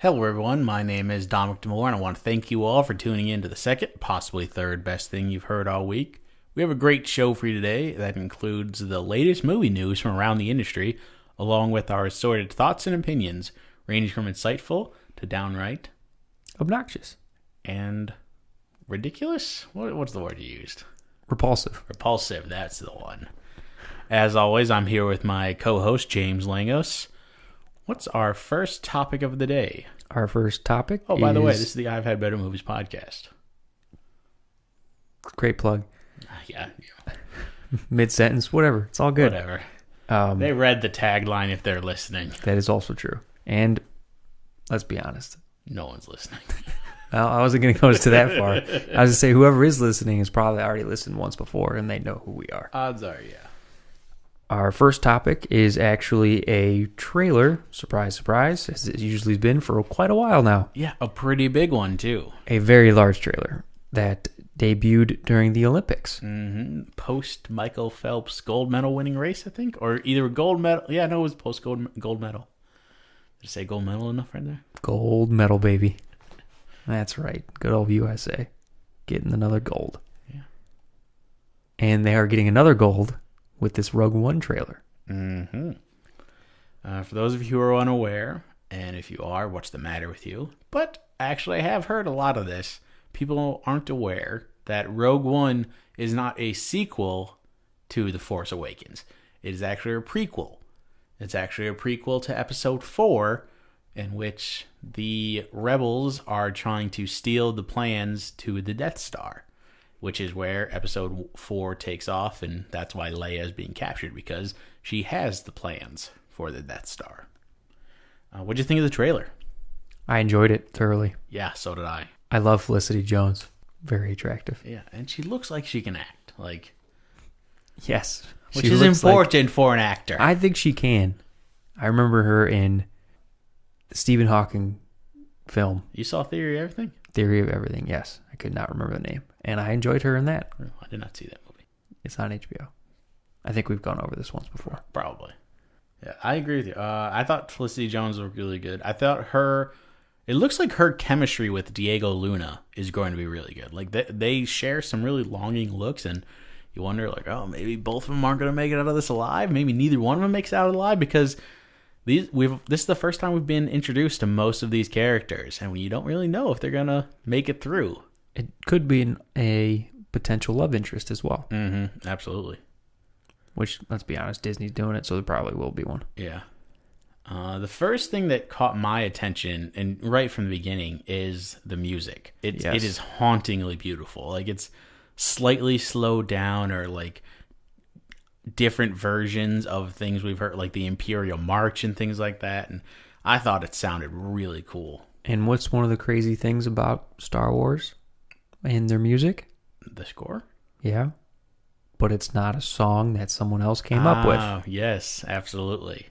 Hello everyone, my name is Dominic DeMore and I want to thank you all for tuning in to the second, possibly third best thing you've heard all week. We have a great show for you today that includes the latest movie news from around the industry, along with our assorted thoughts and opinions, ranging from insightful to downright obnoxious and ridiculous? What's the word you used? Repulsive. Repulsive, that's the one. As always, I'm here with my co-host, James Langos. What's our first topic of the day? Our first topic Oh, by the way, this is the I've Had Better Movies podcast. Great plug. Yeah. Mid-sentence, whatever. It's all good. Whatever. They read the tagline if they're listening. That is also true. And let's be honest. No one's listening. Well, I wasn't going to go to that far. I was going to say whoever is listening has probably already listened once before and they know who we are. Odds are, yeah. Our first topic is actually a trailer. Surprise, surprise. As it usually has been for quite a while now. Yeah, a pretty big one, too. A very large trailer that debuted during the Olympics. Mm-hmm. Post Michael Phelps gold medal winning race, I think. Or either gold medal. Yeah, no, it was post gold medal. Did I say gold medal enough right there? Gold medal, baby. That's right. Good old USA. Getting another gold. Yeah. And they are getting another gold with this Rogue One trailer. Mm-hmm. For those of you who are unaware, and if you are, what's the matter with you? But actually, I have heard a lot of this. People aren't aware that Rogue One is not a sequel to The Force Awakens. It is actually a prequel. It's actually a prequel to Episode 4, in which the rebels are trying to steal the plans to the Death Star, which is where Episode 4 takes off, and that's why Leia is being captured, because she has the plans for the Death Star. What'd you think of the trailer? I enjoyed it thoroughly. Yeah, so did I. I love Felicity Jones. Very attractive. Yeah, and she looks like she can act. Yes. Which is important for an actor. I think she can. I remember her in the Stephen Hawking film. You saw Theory of Everything? Theory of Everything, yes. I could not remember the name. And I enjoyed her in that. Oh, I did not see that movie. It's on HBO. I think we've gone over this once before. Probably. Yeah, I agree with you. I thought Felicity Jones looked really good. I thought it looks like her chemistry with Diego Luna is going to be really good. Like, they share some really longing looks, and you wonder, like, oh, maybe both of them aren't going to make it out of this alive. Maybe neither one of them makes it out alive, because this is the first time we've been introduced to most of these characters, and you don't really know if they're going to make it through. It could be a potential love interest as well. Mm-hmm. Absolutely. Which, let's be honest, Disney's doing it, so there probably will be one. Yeah. The first thing that caught my attention, and right from the beginning, is the music. It is hauntingly beautiful. Like, it's slightly slowed down, or like different versions of things we've heard, like the Imperial March and things like that. And I thought it sounded really cool. And what's one of the crazy things about Star Wars and their music? The score? Yeah. But it's not a song that someone else came up with. Yes, absolutely.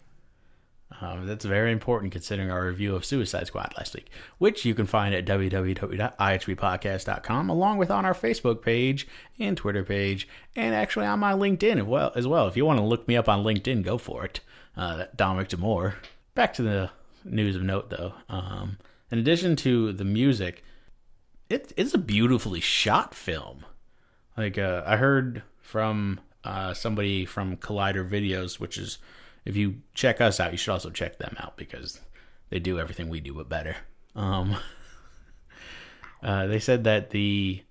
That's very important considering our review of Suicide Squad last week, which you can find at www.ihbpodcast.com, along with on our Facebook page and Twitter page, and actually on my LinkedIn as well. If you want to look me up on LinkedIn, go for it. Dominic DeMore. Back to the news of note, though. In addition to the music, it's a beautifully shot film. Like, I heard from somebody from Collider Videos, which is, if you check us out, you should also check them out, because they do everything we do but better. They said that the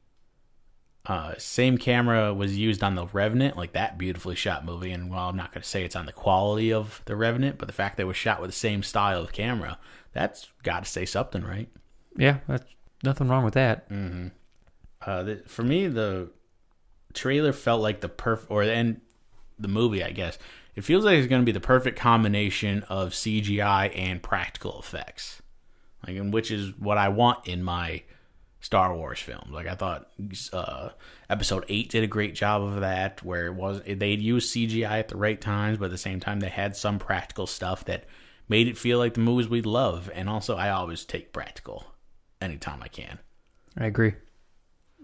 same camera was used on The Revenant, like that beautifully shot movie. And while I'm not going to say it's on the quality of The Revenant, but the fact that it was shot with the same style of camera, that's got to say something, right? Yeah, that's nothing wrong with that. Mm-hmm. For me, the trailer felt like the movie, I guess. It feels like it's going to be the perfect combination of CGI and practical effects, which is what I want in my Star Wars films. Like, I thought Episode 8 did a great job of that, where they'd used CGI at the right times, but at the same time they had some practical stuff that made it feel like the movies we love. And also, I always take practical anytime I can. I agree.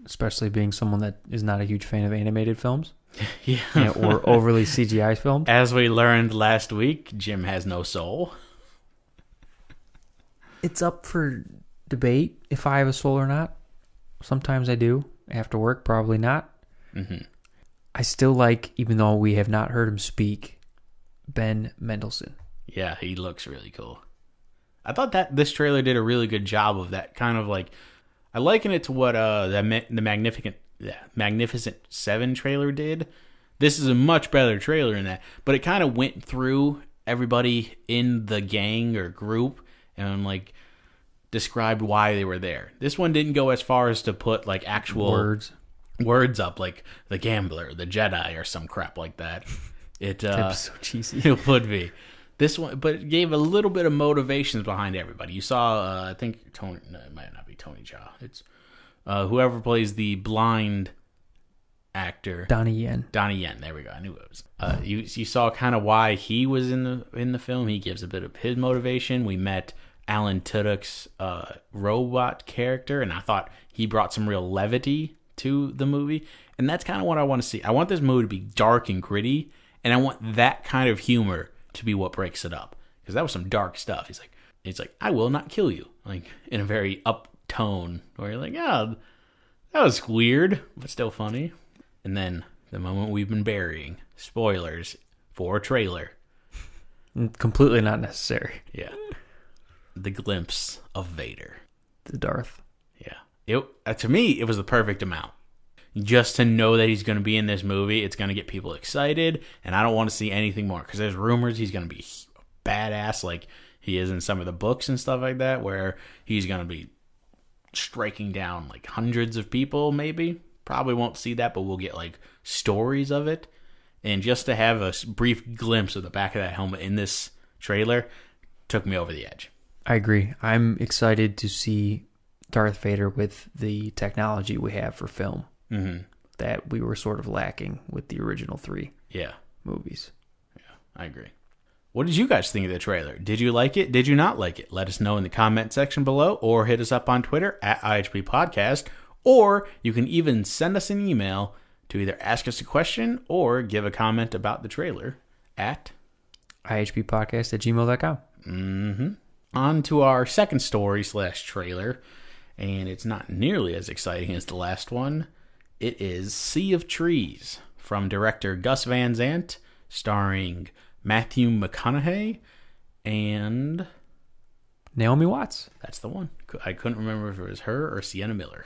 Especially being someone that is not a huge fan of animated films. Yeah. Or overly CGI films. As we learned last week, Jim has no soul. It's up for debate if I have a soul or not. Sometimes I do. After work, probably not. Mm-hmm. I still like, even though we have not heard him speak, Ben Mendelsohn. Yeah, he looks really cool. I thought that this trailer did a really good job of that kind of like. I liken it to what the Magnificent Seven trailer did. This is a much better trailer than that, but it kind of went through everybody in the gang or group and like described why they were there. This one didn't go as far as to put like actual words up, like the gambler, the Jedi, or some crap like that. It was so cheesy. It would be. This one, but it gave a little bit of motivations behind everybody. You saw, I think Tony. No, it might not be Tony Jaa. It's whoever plays the blind actor, Donnie Yen. There we go. I knew it was. You saw kind of why he was in the film. He gives a bit of his motivation. We met Alan Tudyk's robot character, and I thought he brought some real levity to the movie. And that's kind of what I want to see. I want this movie to be dark and gritty, and I want that kind of humor to be what breaks it up, because that was some dark stuff. He's like, I will not kill you, like in a very up tone, where you're like, oh, that was weird, but still funny. And then the moment we've been burying, spoilers for a trailer, completely not necessary. Yeah, the glimpse of Vader, the Darth. Yeah, to me it was the perfect amount. Just to know that he's going to be in this movie, it's going to get people excited, and I don't want to see anything more, because there's rumors he's going to be badass like he is in some of the books and stuff like that, where he's going to be striking down like hundreds of people, maybe. Probably won't see that, but we'll get like stories of it. And just to have a brief glimpse of the back of that helmet in this trailer took me over the edge. I agree. I'm excited to see Darth Vader with the technology we have for film. Mm-hmm. That we were sort of lacking with the original 3 movies. Yeah, I agree. What did you guys think of the trailer? Did you like it? Did you not like it? Let us know in the comment section below, or hit us up on Twitter at IHB Podcast, or you can even send us an email to either ask us a question or give a comment about the trailer at IHBpodcast@gmail.com. Mm-hmm. On to our second story / trailer, and it's not nearly as exciting as the last one. It is Sea of Trees from director Gus Van Sant, starring Matthew McConaughey and Naomi Watts. That's the one. I couldn't remember if it was her or Sienna Miller.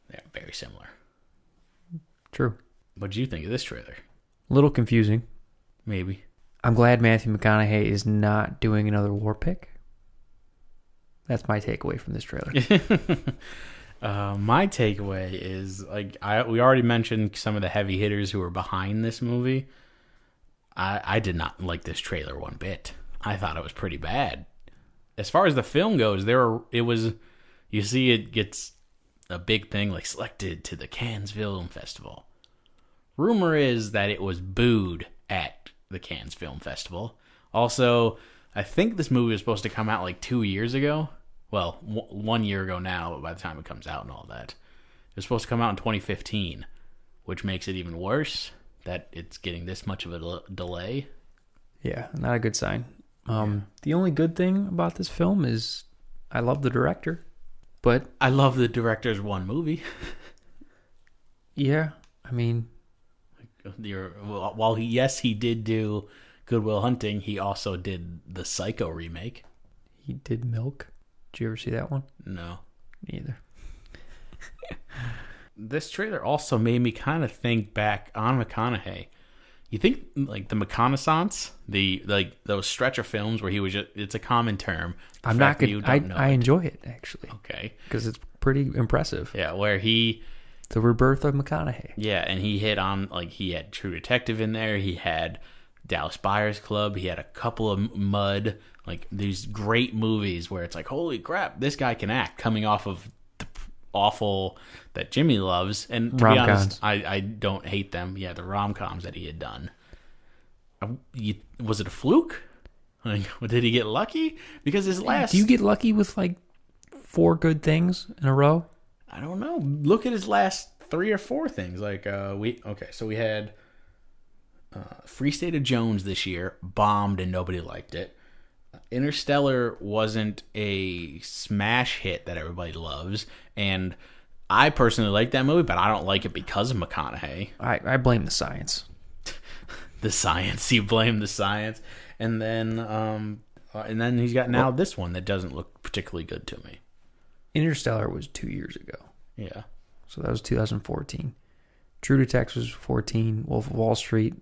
They're very similar. True. What did you think of this trailer? A little confusing. Maybe. I'm glad Matthew McConaughey is not doing another war pick. That's my takeaway from this trailer. My takeaway is we already mentioned some of the heavy hitters who were behind this movie. I did not like this trailer one bit. I thought it was pretty bad. As far as the film goes, you see it gets a big thing, like selected to the Cannes Film Festival. Rumor is that it was booed at the Cannes Film Festival. Also, I think this movie was supposed to come out like 2 years ago. Well, 1 year ago now, but by the time it comes out and all that. It was supposed to come out in 2015, which makes it even worse that it's getting this much of a delay. Yeah, not a good sign. The only good thing about this film is I love the director. But I love the director's one movie. Yeah, I mean, while he did do Good Will Hunting, he also did the Psycho remake. He did Milk. Did you ever see that one? No. Me either. This trailer also made me kind of think back on McConaughey. You think like the McConaissance, those stretch of films where he was it's a common term. I'm not good. I enjoy it actually. Okay. Because it's pretty impressive. Yeah, where the rebirth of McConaughey. Yeah, and he hit on he had True Detective in there. He had Dallas Buyers Club. He had a couple of Mud, these great movies where it's like, holy crap, this guy can act, coming off of the awful that Jimmy loves. And to be honest, I don't hate them. Yeah, the rom-coms that he had done. Was it a fluke? Did he get lucky? Because his last... Do you get lucky with 4 good things in a row? I don't know. Look at his last 3 or 4 things. So we had Free State of Jones this year, bombed and nobody liked it. Interstellar wasn't a smash hit that everybody loves, and I personally like that movie, but I don't like it because of McConaughey. I blame the science. The science. You blame the science. And then he's got now this one that doesn't look particularly good to me. Interstellar was 2 years ago. Yeah. So that was 2014. True Detective was 14. Wolf of Wall Street.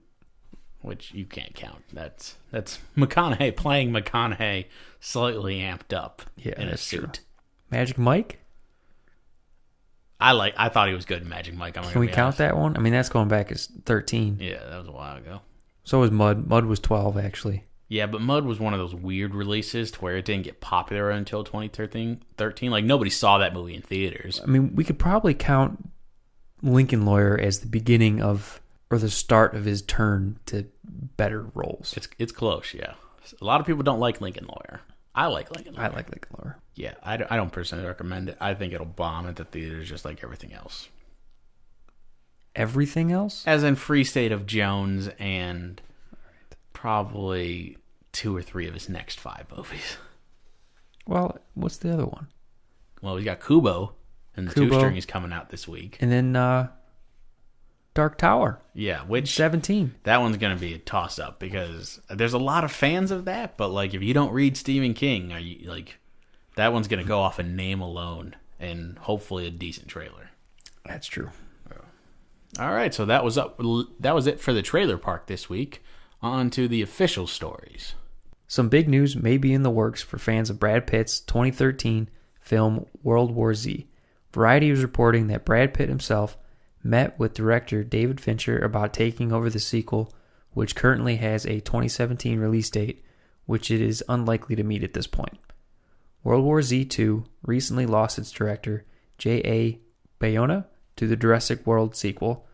Which you can't count. That's McConaughey playing McConaughey slightly amped up in a suit. True. Magic Mike? I thought he was good in Magic Mike. Can we count that one? I mean, that's going back as 13. Yeah, that was a while ago. So was Mud. Mud was 12, actually. Yeah, but Mud was one of those weird releases to where it didn't get popular until 2013. Like, nobody saw that movie in theaters. I mean, we could probably count Lincoln Lawyer as the beginning of, or the start of his turn to better roles. It's close, yeah. A lot of people don't like Lincoln Lawyer. I like Lincoln Lawyer. I like Lincoln Lawyer. Yeah, I don't personally recommend it. I think it'll bomb at the theaters just like everything else. Everything else? As in Free State of Jones and probably 2 or 3 of his next 5 movies. Well, what's the other one? Well, we got Kubo, and the 2-string is coming out this week. And then Dark Tower. Yeah, which 17. That one's going to be a toss-up because there's a lot of fans of that, but like if you don't read Stephen King, that one's going to go off a name alone and hopefully a decent trailer. That's true. All right, so that was it for the trailer park this week. On to the official stories. Some big news may be in the works for fans of Brad Pitt's 2013 film World War Z. Variety is reporting that Brad Pitt himself met with director David Fincher about taking over the sequel, which currently has a 2017 release date, which it is unlikely to meet at this point. World War Z 2 recently lost its director, J.A. Bayona, to the Jurassic World sequel.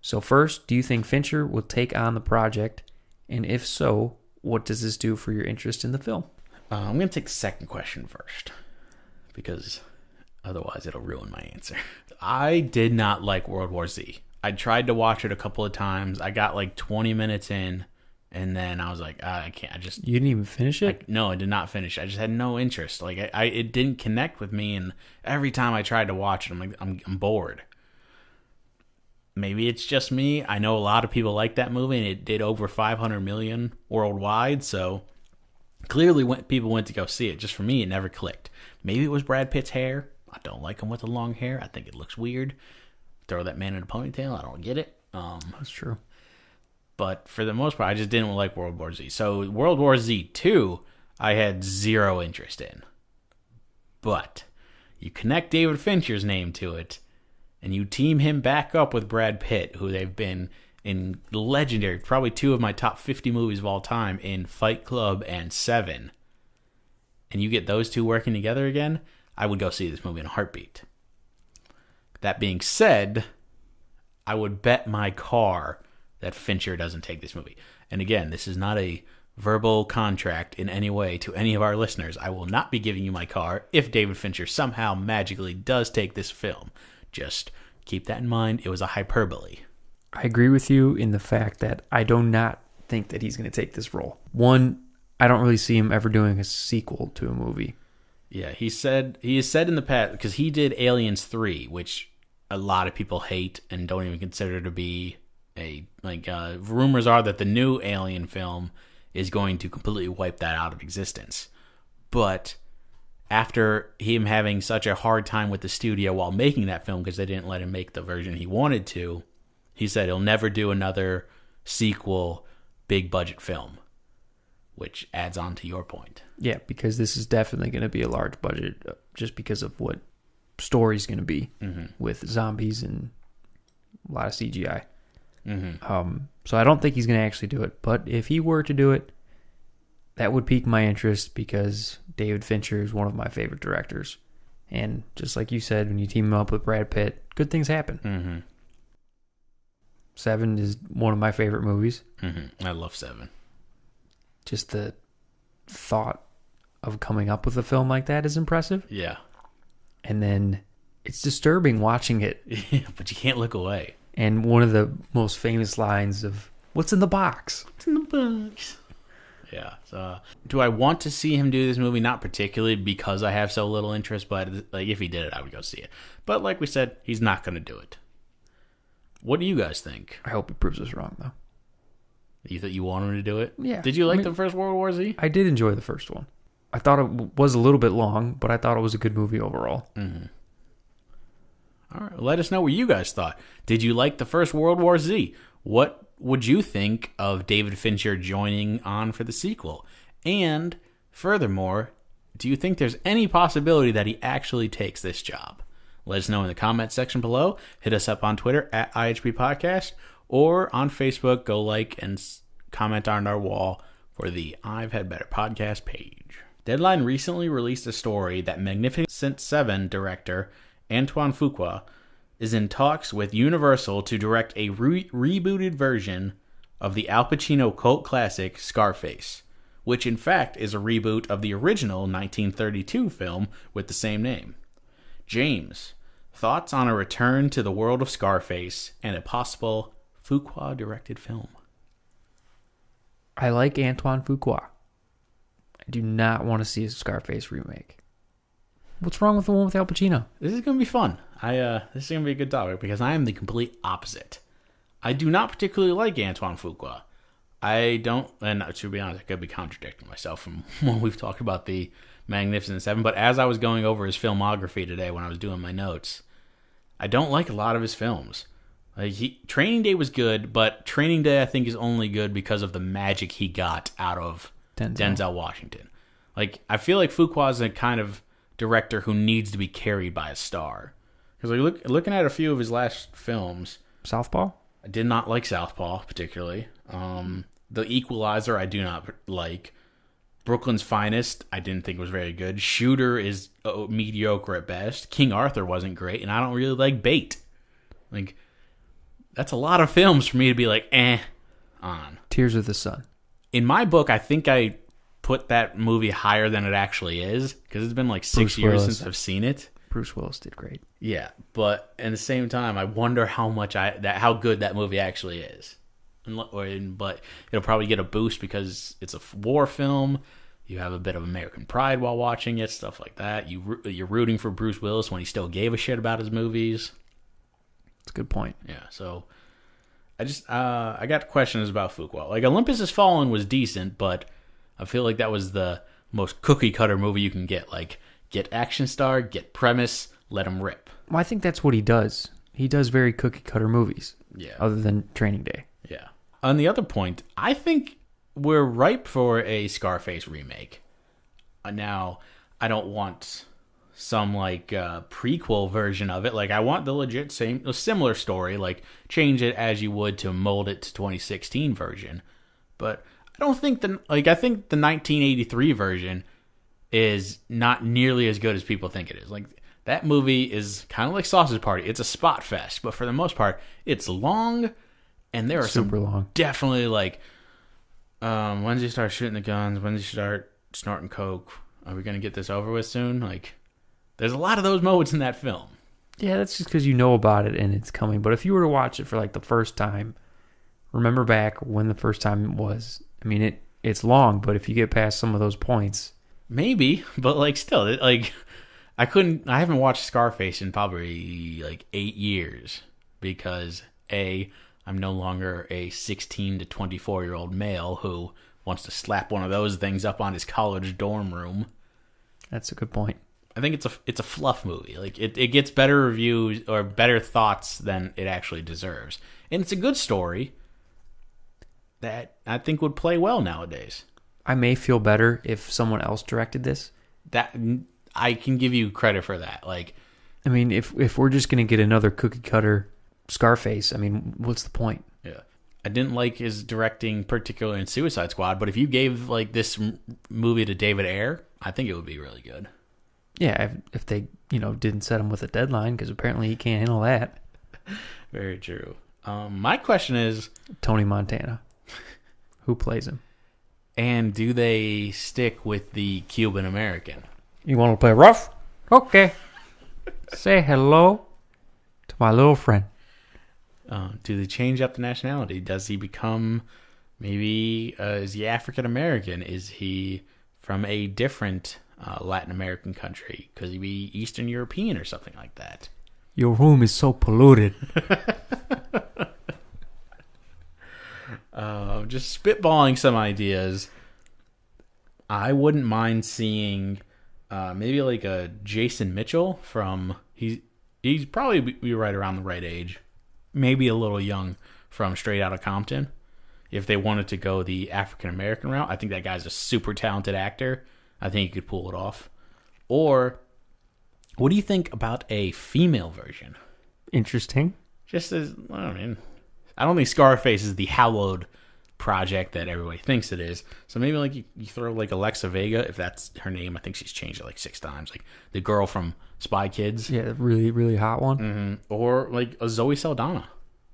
So first, do you think Fincher will take on the project? And if so, what does this do for your interest in the film? I'm going to take the second question first, because otherwise it'll ruin my answer. I did not like World War Z. I tried to watch it a couple of times. I got like 20 minutes in, and then I was like, I can't. You didn't even finish it? No, I did not finish. I just had no interest. Like it didn't connect with me, and every time I tried to watch it, I'm like, I'm bored. Maybe it's just me. I know a lot of people like that movie, and it did over 500 million worldwide, so clearly people went to go see it. Just for me, it never clicked. Maybe it was Brad Pitt's hair. I don't like him with the long hair. I think it looks weird. Throw that man in a ponytail. I don't get it. That's true. But for the most part, I just didn't like World War Z. So World War Z 2, I had zero interest in. But you connect David Fincher's name to it, and you team him back up with Brad Pitt, who they've been in legendary, probably 2 of my top 50 movies of all time, in Fight Club and Seven. And you get those 2 working together again, I would go see this movie in a heartbeat. That being said, I would bet my car that Fincher doesn't take this movie. And again, this is not a verbal contract in any way to any of our listeners. I will not be giving you my car if David Fincher somehow magically does take this film. Just keep that in mind. It was a hyperbole. I agree with you in the fact that I do not think that he's going to take this role. One, I don't really see him ever doing a sequel to a movie. Yeah, he has said in the past, because he did Aliens 3, which a lot of people hate and don't even consider to be rumors are that the new Alien film is going to completely wipe that out of existence. But after him having such a hard time with the studio while making that film because they didn't let him make the version he wanted to, he said he'll never do another sequel big budget film, which adds on to your point. Yeah, because this is definitely going to be a large budget just because of what story's going to be with zombies and a lot of CGI. So I don't think he's going to actually do it. But if he were to do it, that would pique my interest because David Fincher is one of my favorite directors. And just like you said, when you team him up with Brad Pitt, good things happen. Seven is one of my favorite movies. I love Seven. Just the thought of coming up with a film like that is impressive. Yeah. And then it's disturbing watching it. Yeah, but you can't look away. And one of the most famous lines of, "What's in the box?" What's in the box? Yeah. So, do I want to see him do this movie? Not particularly because I have so little interest, but like if he did it, I would go see it. But like we said, he's not going to do it. What do you guys think? I hope he proves us wrong, though. You thought you want him to do it? Yeah. Did you like the first World War Z? I did enjoy the first one. I thought it was a little bit long, but I thought it was a good movie overall. Mm-hmm. All right. Let us know what you guys thought. Did you like the first World War Z? What would you think of David Fincher joining on for the sequel? And furthermore, do you think there's any possibility that he actually takes this job? Let us know in the comment section below. Hit us up on Twitter at IHB Podcast or on Facebook. Go like and comment on our wall for the I've Had Better podcast page. Deadline recently released a story that Magnificent Seven director Antoine Fuqua is in talks with Universal to direct a rebooted version of the Al Pacino cult classic Scarface, which in fact is a reboot of the original 1932 film with the same name. James, thoughts on a return to the world of Scarface and a possible Fuqua-directed film? I like Antoine Fuqua. I do not want to see a Scarface remake. What's wrong with the one with Al Pacino? This is going to be fun. This is going to be a good topic because I am the complete opposite. I do not particularly like Antoine Fuqua. I don't, and to be honest, I could be contradicting myself from when we've talked about the Magnificent Seven, but as I was going over his filmography today when I was doing my notes, I don't like a lot of his films. Training Day was good, but Training Day I think is only good because of the magic he got out of Denzel Washington. Like, I feel like Fuqua is a kind of director who needs to be carried by a star. Because looking at a few of his last films, Southpaw? I did not like Southpaw particularly. The Equalizer I do not like. Brooklyn's Finest I didn't think was very good. Shooter is mediocre at best. King Arthur wasn't great, and I don't really like Bait. Like, that's a lot of films for me to be like, on. Tears of the Sun. In my book, I think I put that movie higher than it actually is because it's been like 6 years since I've seen it. Bruce Willis did great. Yeah, but at the same time, I wonder how good that movie actually is. But it'll probably get a boost because it's a war film. You have a bit of American pride while watching it, stuff like that. You're rooting for Bruce Willis when he still gave a shit about his movies. That's a good point. Yeah, so I got questions about Fuqua. Like, Olympus Has Fallen was decent, but I feel like that was the most cookie cutter movie you can get. Like, get action star, get premise, let him rip. Well, I think that's what he does. He does very cookie cutter movies. Yeah. Other than Training Day. Yeah. On the other point, I think we're ripe for a Scarface remake. Now, I don't want some like prequel version of it. Like, I want the legit similar story. Like, change it as you would to mold it to 2016 version. But I don't think I think the 1983 version is not nearly as good as people think it is. Like, that movie is kind of like Sausage Party. It's a spot fest, but for the most part, it's long, and there are super long. Definitely like, when does he start shooting the guns? When does he start snorting coke? Are we gonna get this over with soon? Like, there's a lot of those moments in that film. Yeah, that's just because you know about it and it's coming. But if you were to watch it for like the first time, remember back when the first time was. I mean, it's long, but if you get past some of those points. Maybe, but like still, like I haven't watched Scarface in probably like 8 years because I'm no longer a 16 to 24-year-old male who wants to slap one of those things up on his college dorm room. That's a good point. I think it's a fluff movie. Like, it gets better reviews or better thoughts than it actually deserves. And it's a good story that I think would play well nowadays. I may feel better if someone else directed this. That I can give you credit for that. Like, I mean, if we're just going to get another cookie cutter Scarface, I mean, what's the point? Yeah. I didn't like his directing, particularly in Suicide Squad, but if you gave like this movie to David Ayer, I think it would be really good. Yeah, if they, didn't set him with a deadline, because apparently he can't handle that. Very true. My question is, Tony Montana. Who plays him? And do they stick with the Cuban American? You want to play rough? Okay. Say hello to my little friend. Do they change up the nationality? Does he become Maybe is he African American? Is he from a different Latin American country? Could he be Eastern European or something like that? Your room is so polluted. Just spitballing some ideas. I wouldn't mind seeing maybe like a Jason Mitchell from he's probably be right around the right age, maybe a little young, from Straight Outta Compton. If they wanted to go the African American route, I think that guy's a super talented actor. I think he could pull it off. Or what do you think about a female version? Interesting. Just as I don't think Scarface is the hallowed project that everybody thinks it is. So maybe like you throw like Alexa Vega, if that's her name. I think she's changed it like 6 times. Like the girl from Spy Kids. Yeah, really, really hot one. Mm-hmm. Or like a Zoe Saldana.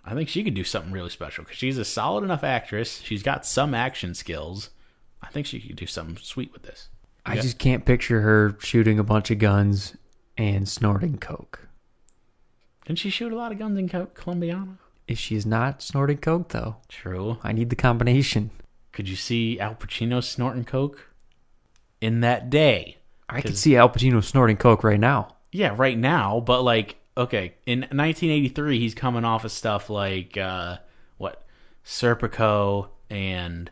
I think she could do something really special because she's a solid enough actress. She's got some action skills. I think she could do something sweet with this. I just can't picture her shooting a bunch of guns and snorting coke. Didn't she shoot a lot of guns in Colombiana? If she's not snorting coke, though. True. I need the combination. Could you see Al Pacino snorting coke in that day? I could see Al Pacino snorting coke right now. Yeah, right now. But like, okay, in 1983, he's coming off of stuff like Serpico and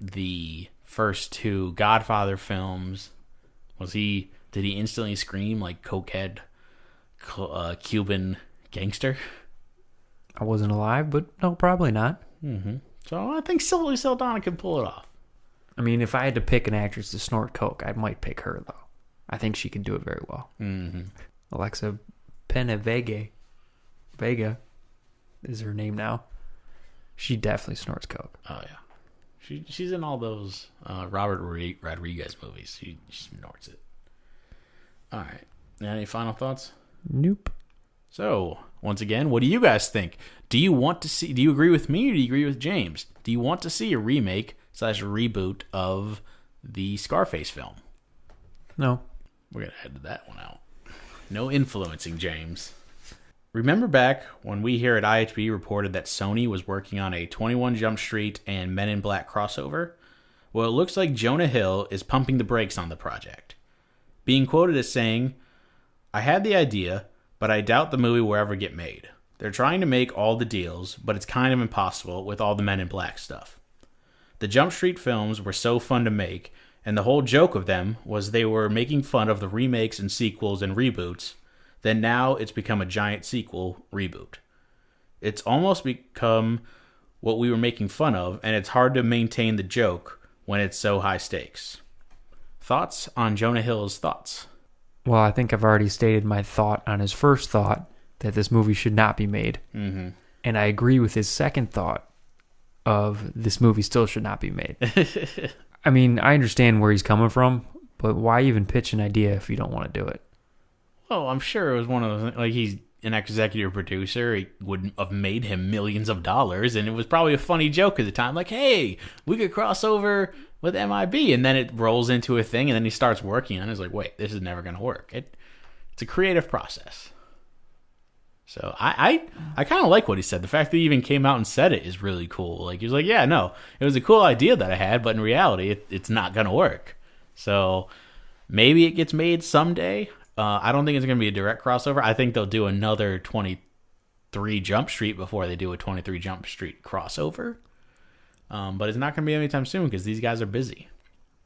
the first 2 Godfather films. Did he instantly scream like cokehead Cuban gangster? I wasn't alive, but no, probably not. Mm-hmm. So I think Zoe Saldana could pull it off. I mean, if I had to pick an actress to snort coke, I might pick her, though. I think she can do it very well. Mm-hmm. Alexa Vega is her name now. She definitely snorts coke. Oh, yeah. She's in all those Robert Rodriguez movies. She snorts it. All right. Any final thoughts? Nope. So, once again, what do you guys think? Do you agree with me or do you agree with James? Do you want to see a remake / reboot of the Scarface film? No. We're going to edit that one out. No influencing, James. Remember back when we here at IHB reported that Sony was working on a 21 Jump Street and Men in Black crossover? Well, it looks like Jonah Hill is pumping the brakes on the project. Being quoted as saying, "I had the idea, but I doubt the movie will ever get made. They're trying to make all the deals, but it's kind of impossible with all the Men in Black stuff. The Jump Street films were so fun to make, and the whole joke of them was they were making fun of the remakes and sequels and reboots. Then now it's become a giant sequel reboot. It's almost become what we were making fun of, and it's hard to maintain the joke when it's so high stakes." Thoughts on Jonah Hill's thoughts? Well, I think I've already stated my thought on his first thought that this movie should not be made. Mm-hmm. And I agree with his second thought of this movie still should not be made. I mean, I understand where he's coming from, but why even pitch an idea if you don't want to do it? Well, I'm sure it was one of those, like, he's an executive producer. It would have made him millions of dollars, and it was probably a funny joke at the time. Like, hey, we could cross over with MIB, and then it rolls into a thing, and then he starts working on it. It's like, wait, this is never going to work. It's a creative process. So I kind of like what he said. The fact that he even came out and said it is really cool. Like, he was like, yeah, no, it was a cool idea that I had, but in reality, it's not going to work. So maybe it gets made someday. I don't think it's going to be a direct crossover. I think they'll do another 23 Jump Street before they do a 23 Jump Street crossover. But it's not going to be anytime soon because these guys are busy.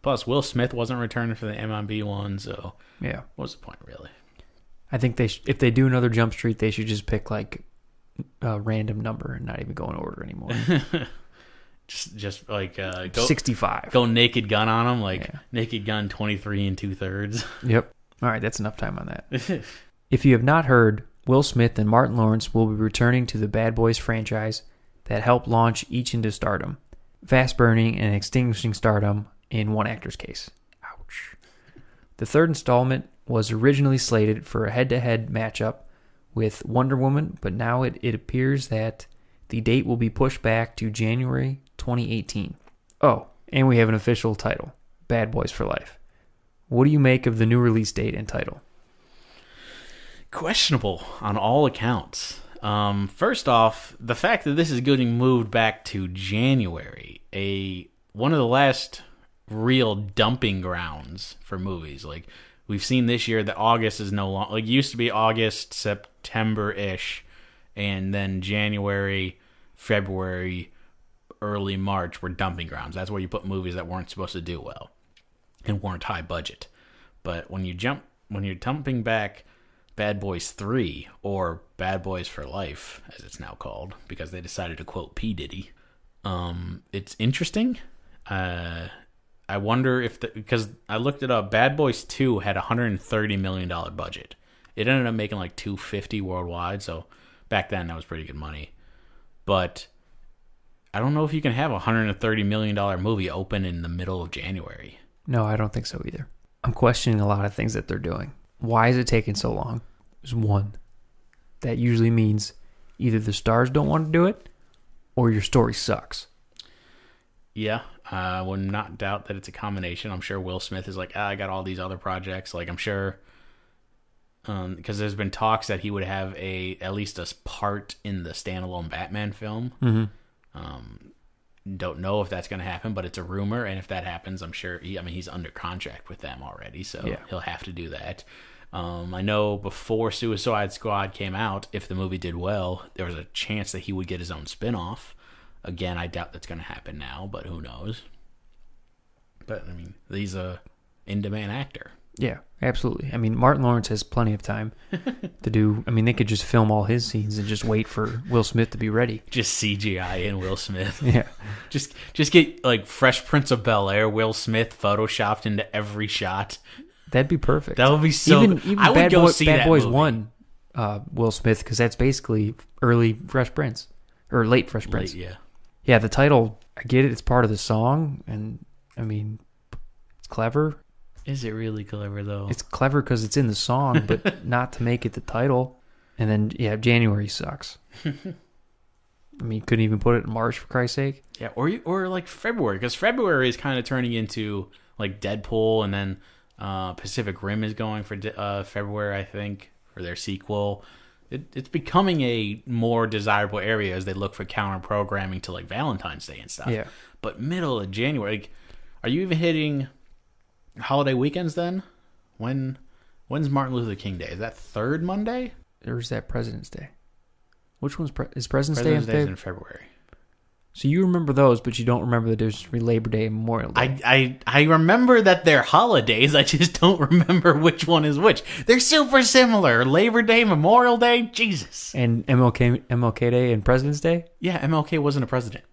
Plus, Will Smith wasn't returning for the MIB one, so yeah, what's the point, really? I think if they do another Jump Street, they should just pick like a random number and not even go in order anymore. just like go 65. Go Naked Gun on them, like Naked Gun 23 2/3. Yep. All right, that's enough time on that. If you have not heard, Will Smith and Martin Lawrence will be returning to the Bad Boys franchise that helped launch each into stardom, fast burning and extinguishing stardom in one actor's case. Ouch. The third installment was originally slated for a head-to-head matchup with Wonder Woman, but now it appears that the date will be pushed back to January 2018. Oh, and we have an official title, Bad Boys for Life. What do you make of the new release date and title? Questionable on all accounts. First off, the fact that this is getting moved back to January, one of the last real dumping grounds for movies. Like, we've seen this year that August is no longer, like, it used to be August, September-ish, and then January, February, early March were dumping grounds. That's where you put movies that weren't supposed to do well and weren't high budget. But when you're dumping back Bad Boys 3, or Bad Boys for Life, as it's now called, because they decided to quote P. Diddy, it's interesting. I wonder if because I looked it up, Bad Boys 2 had a $130 million budget. It ended up making like $250 worldwide, so back then that was pretty good money. But I don't know if you can have a $130 million movie open in the middle of January. No, I don't think so either. I'm questioning a lot of things that they're doing. Why is it taking so long? There's one. That usually means either the stars don't want to do it or your story sucks. Yeah, I would not doubt that it's a combination. I'm sure Will Smith is like, I got all these other projects. Like, I'm sure, because there's been talks that he would have at least a part in the standalone Batman film. Don't know if that's going to happen, but it's a rumor, and if that happens, I'm sure he's under contract with them already, so yeah, he'll have to do that. I know before Suicide Squad came out, if the movie did well, there was a chance that he would get his own spin-off. Again, I doubt that's going to happen now, but who knows? But, I mean, he's a in-demand actor. Yeah, absolutely. I mean, Martin Lawrence has plenty of time to do. I mean, they could just film all his scenes and just wait for Will Smith to be ready. Just CGI in Will Smith. Yeah. Just get, like, Fresh Prince of Bel-Air, Will Smith photoshopped into every shot. That'd be perfect. That would be so even I would go see Bad that Boys movie. 1, Will Smith, because that's basically early Fresh Prince. Or late Fresh Prince. Yeah. Yeah, the title, I get it. It's part of the song. And, I mean, it's clever. Is it really clever, though? It's clever because it's in the song, but not to make it the title. And then, yeah, January sucks. I mean, couldn't even put it in March, for Christ's sake. Yeah, or like February, because February is kind of turning into, like, Deadpool, and then Pacific Rim is going for February, I think, for their sequel. It's becoming a more desirable area as they look for counter-programming to, like, Valentine's Day and stuff. Yeah. But middle of January, like, are you even hitting holiday weekends then? When's Martin Luther King Day? Is that third Monday? Or is that President's Day? Which one's is President's Day? President's Day is in in February. So you remember those, but you don't remember the difference between Labor Day and Memorial Day. I remember that they're holidays. I just don't remember which one is which. They're super similar. Labor Day, Memorial Day, Jesus. And MLK Day and President's Day? Yeah, MLK wasn't a president.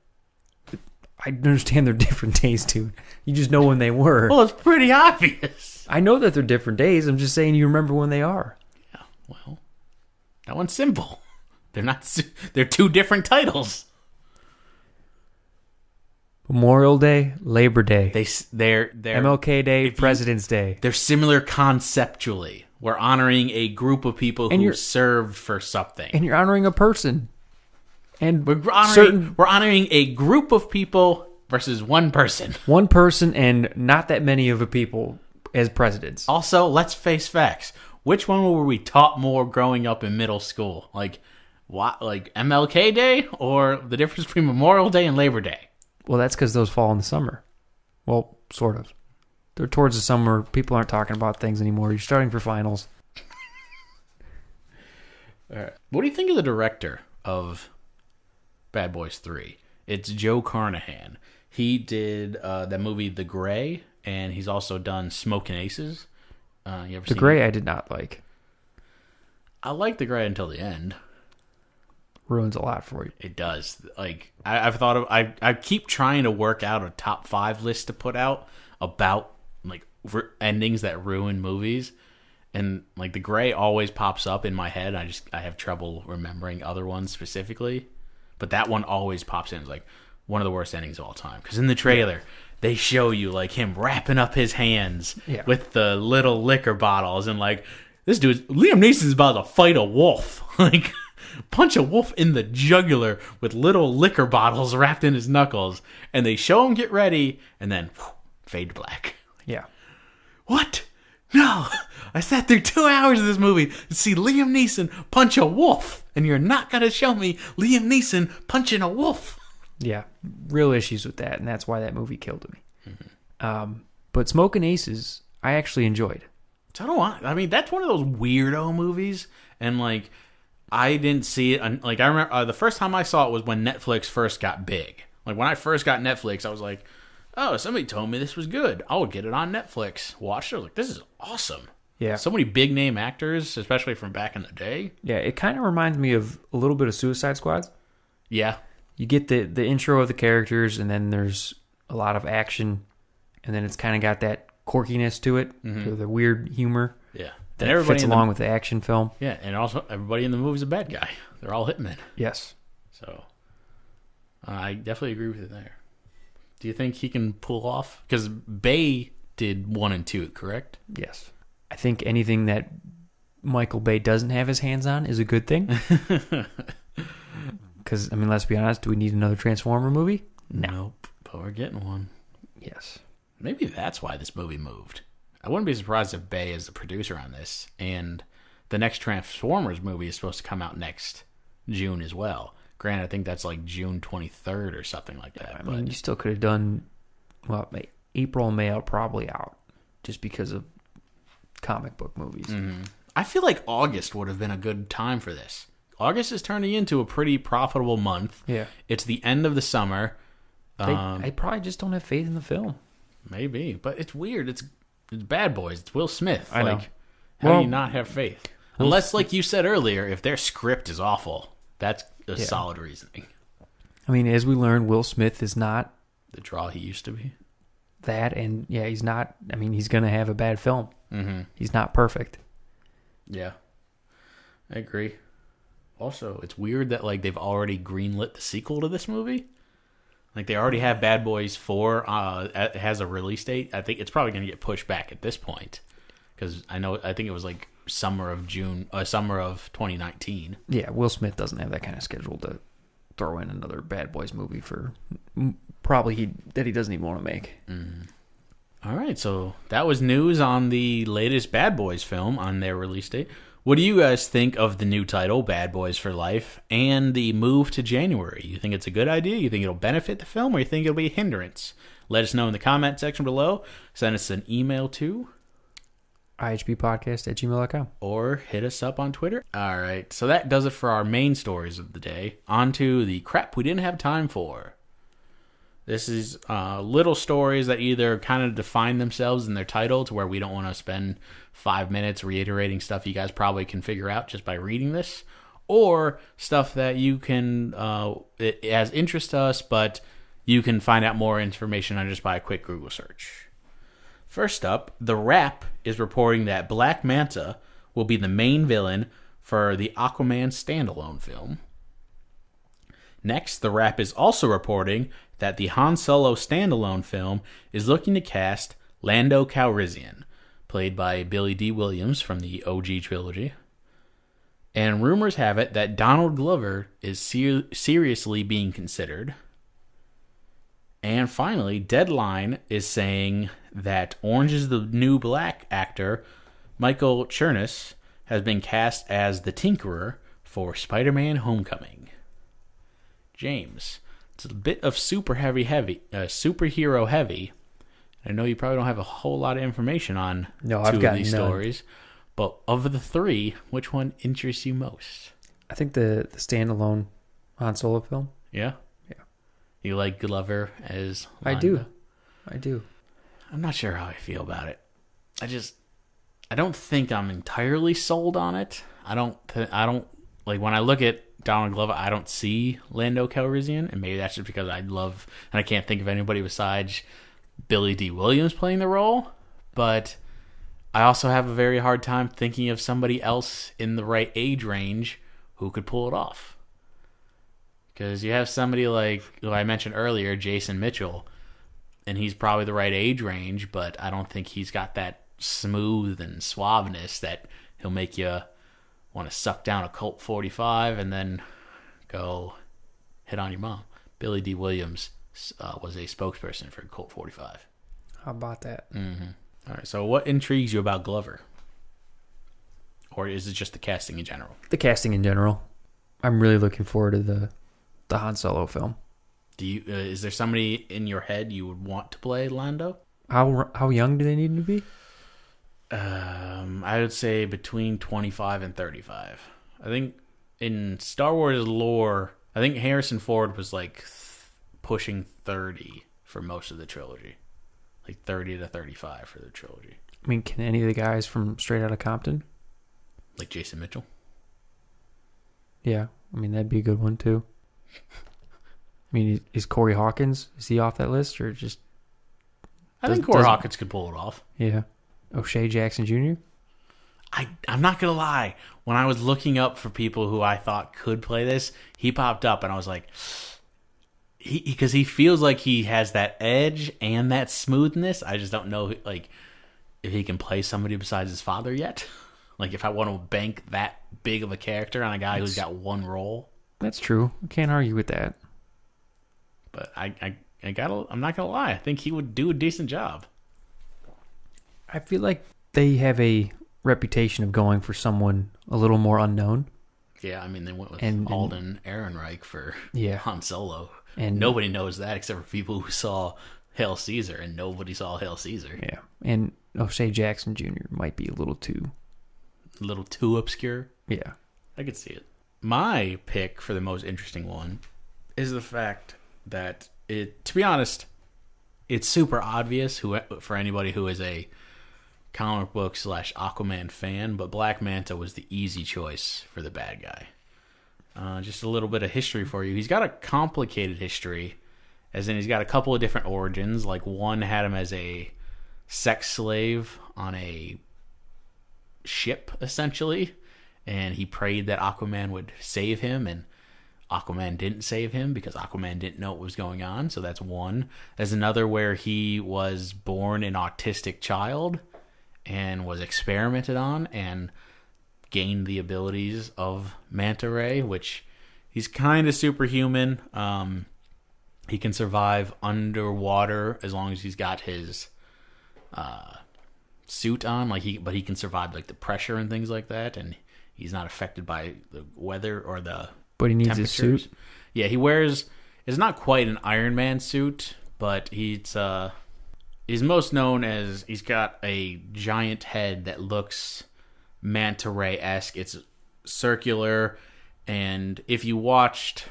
I understand they're different days, dude. You just know when they were. Well, it's pretty obvious. I know that they're different days. I'm just saying you remember when they are. Yeah, well, that one's simple. They're two different titles. Memorial Day, Labor Day. They're MLK Day, President's Day. They're similar conceptually. We're honoring a group of people who served for something. And you're honoring a person. And we're honoring a group of people versus one person. One person and not that many of a people as presidents. Also, let's face facts. Which one were we taught more growing up in middle school? Like MLK Day or the difference between Memorial Day and Labor Day? Well, that's because those fall in the summer. Well, sort of. They're towards the summer. People aren't talking about things anymore. You're starting for finals. All right. What do you think of the director of Bad Boys 3? It's Joe Carnahan. He did that movie The Grey, and he's also done Smokin' Aces. You ever The Grey I did not like. I liked The Grey until the end. Ruins a lot for you. It does. Like, I've thought of... I keep trying to work out a top 5 list to put out about, like, endings that ruin movies. And, like, The Grey always pops up in my head. I have trouble remembering other ones specifically. But that one always pops in as, like, one of the worst endings of all time. Because in the trailer, they show you, like, him wrapping up his hands with the little liquor bottles. And, like, this dude... Liam Neeson's about to fight a wolf. Like... punch a wolf in the jugular with little liquor bottles wrapped in his knuckles, and they show him get ready, and then fade to black. Yeah. What? No, I sat through 2 hours of this movie to see Liam Neeson punch a wolf, and you're not going to show me Liam Neeson punching a wolf. Yeah, real issues with that, and that's why that movie killed me. But Smoking Aces, I actually enjoyed. So do I. I mean, that's one of those weirdo movies, and like, I didn't see it. Like, I remember the first time I saw it was when Netflix first got big. Like, when I first got Netflix, I was like, oh, somebody told me this was good. I'll get it on Netflix. Watched it. I was like, this is awesome. Yeah. So many big name actors, especially from back in the day. Yeah, it kind of reminds me of a little bit of Suicide Squad. Yeah. You get the intro of the characters, and then there's a lot of action, and then it's kind of got that quirkiness to it, the weird humor. Yeah. That fits along with the action film. Yeah, and also everybody in the movie's a bad guy. They're all hitmen. Yes. So, I definitely agree with you there. Do you think he can pull off? Because Bay did 1 and 2, correct? Yes. I think anything that Michael Bay doesn't have his hands on is a good thing. Because, I mean, let's be honest, do we need another Transformer movie? No. Nope, but we're getting one. Yes. Maybe that's why this movie moved. I wouldn't be surprised if Bay is the producer on this, and the next Transformers movie is supposed to come out next June as well. Granted, I think that's like June 23rd or something like that. I mean, you still could have done, well, April and May are probably out just because of comic book movies. Mm-hmm. I feel like August would have been a good time for this. August is turning into a pretty profitable month. Yeah. It's the end of the summer. I probably just don't have faith in the film. Maybe, but it's weird. It's Bad Boys. It's Will Smith. I know. How do you not have faith? Unless, like you said earlier, if their script is awful, that's a solid reasoning. I mean, as we learned, Will Smith is not the draw he used to be. That, and yeah, he's not. I mean, he's going to have a bad film. Mm-hmm. He's not perfect. Yeah, I agree. Also, it's weird that like they've already greenlit the sequel to this movie. Like, they already have Bad Boys 4. It has a release date. I think it's probably going to get pushed back at this point. Because I think it was like summer of 2019. Yeah, Will Smith doesn't have that kind of schedule to throw in another Bad Boys movie for probably that he doesn't even want to make. Mm. All right, so that was news on the latest Bad Boys film on their release date. What do you guys think of the new title, Bad Boys for Life, and the move to January? You think it's a good idea? You think it'll benefit the film, or you think it'll be a hindrance? Let us know in the comment section below. Send us an email to IHB Podcast at gmail.com. Or hit us up on Twitter. All right, so that does it for our main stories of the day. On to the crap we didn't have time for. This is little stories that either kind of define themselves in their title to where we don't want to spend 5 minutes reiterating stuff you guys probably can figure out just by reading this, or stuff that you can, it has interest to us, but you can find out more information on just by a quick Google search. First up, The Wrap is reporting that Black Manta will be the main villain for the Aquaman standalone film. Next, The Wrap is also reporting that the Han Solo standalone film is looking to cast Lando Calrissian, played by Billy D. Williams from the OG trilogy. And rumors have it that Donald Glover is seriously being considered. And finally, Deadline is saying that Orange is the New Black actor Michael Chernus has been cast as the Tinkerer for Spider-Man Homecoming. James, it's a bit of superhero heavy. I know you probably don't have a whole lot of information on two of these stories, but of the three, which one interests you most? I think the standalone Han Solo film. Yeah? Yeah. You like Glover as Lando? I do. I'm not sure how I feel about it. I don't think I'm entirely sold on it. I don't like when I look at Donald Glover, I don't see Lando Calrissian, and maybe that's just because and I can't think of anybody besides Billy D. Williams playing the role, but I also have a very hard time thinking of somebody else in the right age range who could pull it off. Because you have somebody like, who I mentioned earlier, Jason Mitchell, and he's probably the right age range, but I don't think he's got that smooth and suaveness that he'll make you want to suck down a Colt 45 and then go hit on your mom. Billy D. Williams was a spokesperson for Colt 45. How about that? Mm-hmm. All right, so what intrigues you about Glover? Or is it just the casting in general? The casting in general. I'm really looking forward to the Han Solo film. Do you? Is there somebody in your head you would want to play Lando? How young do they need to be? I would say between 25 and 35. I think in Star Wars lore, I think Harrison Ford was like pushing 30 for most of the trilogy. Like 30 to 35 for the trilogy. I mean, can any of the guys from Straight Outta Compton? Like Jason Mitchell? Yeah, I mean, that'd be a good one too. I mean, is Corey Hawkins, is he off that list or just... I think Corey Hawkins could pull it off. Yeah. O'Shea Jackson Jr.? I'm not going to lie. When I was looking up for people who I thought could play this, he popped up and I was like... Because he feels like he has that edge and that smoothness. I just don't know like if he can play somebody besides his father yet. Like if I want to bank that big of a character on a guy who's got one role. That's true. I can't argue with that. But I'm not gonna lie. I think he would do a decent job. I feel like they have a reputation of going for someone a little more unknown. Yeah, I mean they went with Alden Ehrenreich for Han Solo. And nobody knows that except for people who saw Hail Caesar, and nobody saw Hail Caesar. Yeah, and O'Shea Jackson Jr. might be a little too obscure. Yeah, I could see it. My pick for the most interesting one is the fact that to be honest, it's super obvious for anybody who is a comic book / Aquaman fan, but Black Manta was the easy choice for the bad guy. Just a little bit of history for you. He's got a complicated history, as in he's got a couple of different origins. Like one had him as a sex slave on a ship, essentially, and he prayed that Aquaman would save him, and Aquaman didn't save him because Aquaman didn't know what was going on. So that's one. There's another where he was born an autistic child and was experimented on and gained the abilities of Manta Ray, which he's kind of superhuman. He can survive underwater as long as he's got his suit on, but he can survive like the pressure and things like that, and he's not affected by the weather or the But he needs a suit. Yeah, he wears. It's not quite an Iron Man suit, but he's most known as he's got a giant head that looks Manta Ray-esque. It's circular, and if you watched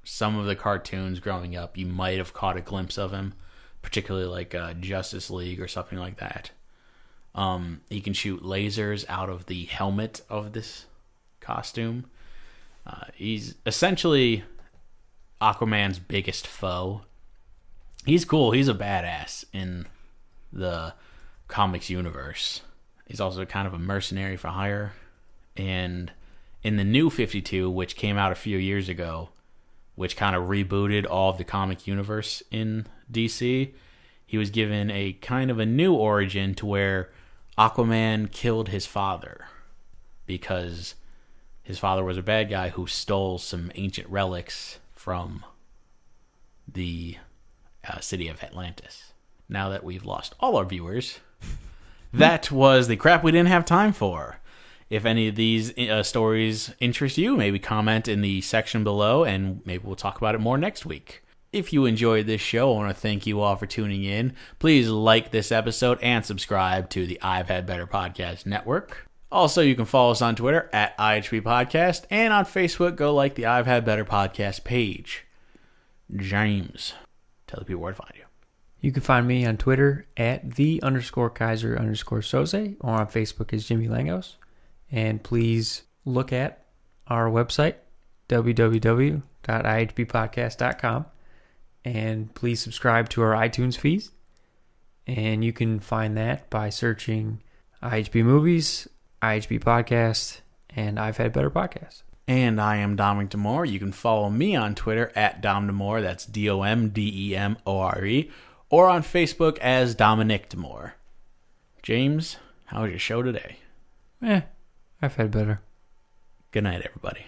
some of the cartoons growing up, you might have caught a glimpse of him, particularly like Justice League or something like that. He can shoot lasers out of the helmet of this costume. He's essentially Aquaman's biggest foe. He's cool. He's a badass in the comics universe. He's also kind of a mercenary for hire. And in the new 52, which came out a few years ago, which kind of rebooted all of the comic universe in DC, he was given a kind of a new origin to where Aquaman killed his father because his father was a bad guy who stole some ancient relics from the city of Atlantis. Now that we've lost all our viewers, that was the crap we didn't have time for. If any of these stories interest you, maybe comment in the section below, and maybe we'll talk about it more next week. If you enjoyed this show, I want to thank you all for tuning in. Please like this episode and subscribe to the I've Had Better Podcast Network. Also, you can follow us on Twitter at IHB Podcast, and on Facebook, go like the I've Had Better Podcast page. James, tell the people where to find you. You can find me on Twitter at @the_Kaiser_Soze, or on Facebook as Jimmy Langos. And please look at our website, www.ihbpodcast.com. And please subscribe to our iTunes feeds. And you can find that by searching IHB Movies, IHB Podcast, and I've Had Better Podcast. And I am Dominic Demore. You can follow me on Twitter at Dom Demore. That's DOMDEMORE. Or on Facebook as Dominic Demore. James, how was your show today? I've had better. Good night, everybody.